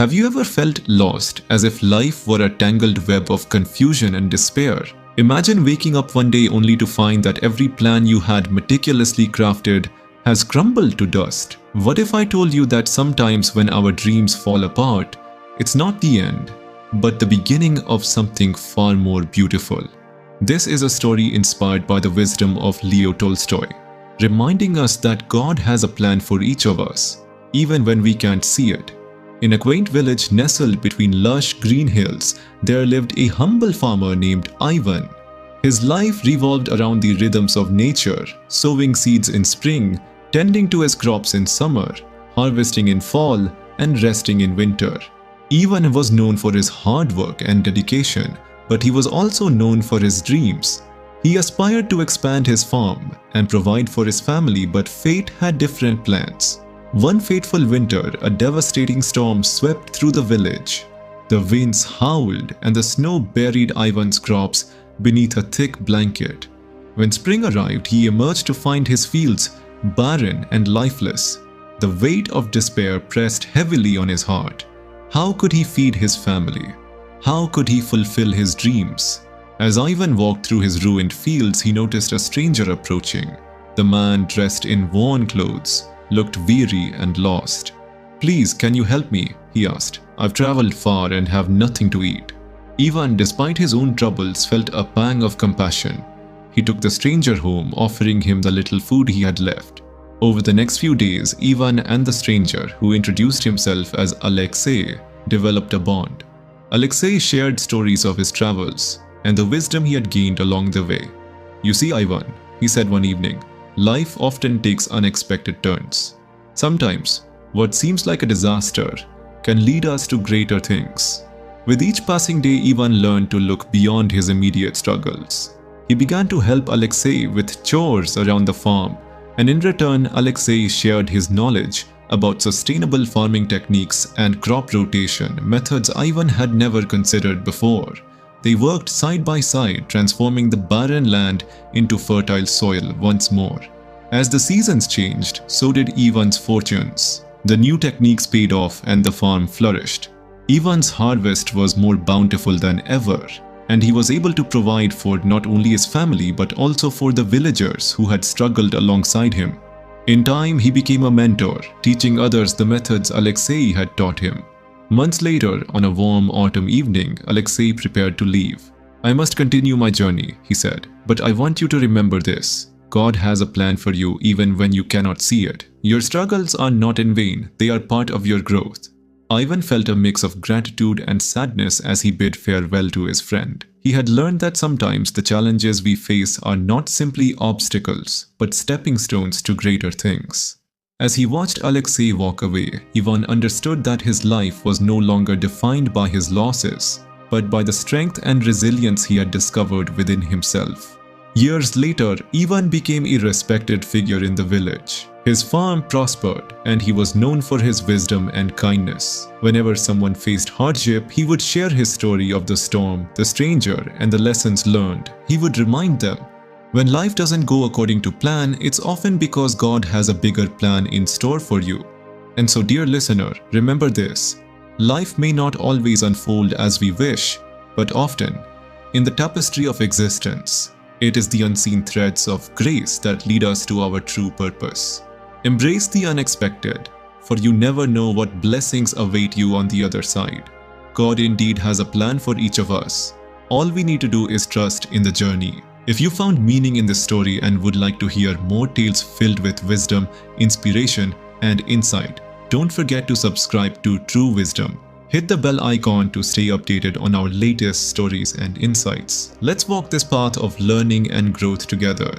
Have you ever felt lost, as if life were a tangled web of confusion and despair? Imagine waking up one day only to find that every plan you had meticulously crafted has crumbled to dust. What if I told you that sometimes when our dreams fall apart, it's not the end, but the beginning of something far more beautiful? This is a story inspired by the wisdom of Leo Tolstoy, reminding us that God has a plan for each of us, even when we can't see it. In a quaint village nestled between lush green hills, there lived a humble farmer named Ivan. His life revolved around the rhythms of nature, sowing seeds in spring, tending to his crops in summer, harvesting in fall, and resting in winter. Ivan was known for his hard work and dedication, but he was also known for his dreams. He aspired to expand his farm and provide for his family, but fate had different plans. One fateful winter, a devastating storm swept through the village. The winds howled and the snow buried Ivan's crops beneath a thick blanket. When spring arrived, he emerged to find his fields barren and lifeless. The weight of despair pressed heavily on his heart. How could he feed his family? How could he fulfill his dreams? As Ivan walked through his ruined fields, he noticed a stranger approaching. The man, dressed in worn clothes, looked weary and lost. "Please, can you help me?" he asked. "I've traveled far and have nothing to eat." Ivan, despite his own troubles, felt a pang of compassion. He took the stranger home, offering him the little food he had left. Over the next few days, Ivan and the stranger, who introduced himself as Alexei, developed a bond. Alexei shared stories of his travels and the wisdom he had gained along the way. "You see, Ivan," he said one evening, "life often takes unexpected turns. Sometimes, what seems like a disaster can lead us to greater things." With each passing day, Ivan learned to look beyond his immediate struggles. He began to help Alexei with chores around the farm, and in return, Alexei shared his knowledge about sustainable farming techniques and crop rotation, methods Ivan had never considered before. They worked side by side, transforming the barren land into fertile soil once more. As the seasons changed, so did Ivan's fortunes. The new techniques paid off and the farm flourished. Ivan's harvest was more bountiful than ever, and he was able to provide for not only his family but also for the villagers who had struggled alongside him. In time, he became a mentor, teaching others the methods Alexei had taught him. Months later, on a warm autumn evening, Alexei prepared to leave. "I must continue my journey," he said, "but I want you to remember this. God has a plan for you even when you cannot see it. Your struggles are not in vain, they are part of your growth." Ivan felt a mix of gratitude and sadness as he bid farewell to his friend. He had learned that sometimes the challenges we face are not simply obstacles, but stepping stones to greater things. As he watched Alexei walk away, Ivan understood that his life was no longer defined by his losses, but by the strength and resilience he had discovered within himself. Years later, Ivan became a respected figure in the village. His farm prospered, and he was known for his wisdom and kindness. Whenever someone faced hardship, he would share his story of the storm, the stranger, and the lessons learned. He would remind them, when life doesn't go according to plan, it's often because God has a bigger plan in store for you. And so, dear listener, remember this: life may not always unfold as we wish, but often, in the tapestry of existence, it is the unseen threads of grace that lead us to our true purpose. Embrace the unexpected, for you never know what blessings await you on the other side. God indeed has a plan for each of us. All we need to do is trust in the journey. If you found meaning in this story and would like to hear more tales filled with wisdom, inspiration, and insight, don't forget to subscribe to True Wisdom. Hit the bell icon to stay updated on our latest stories and insights. Let's walk this path of learning and growth together.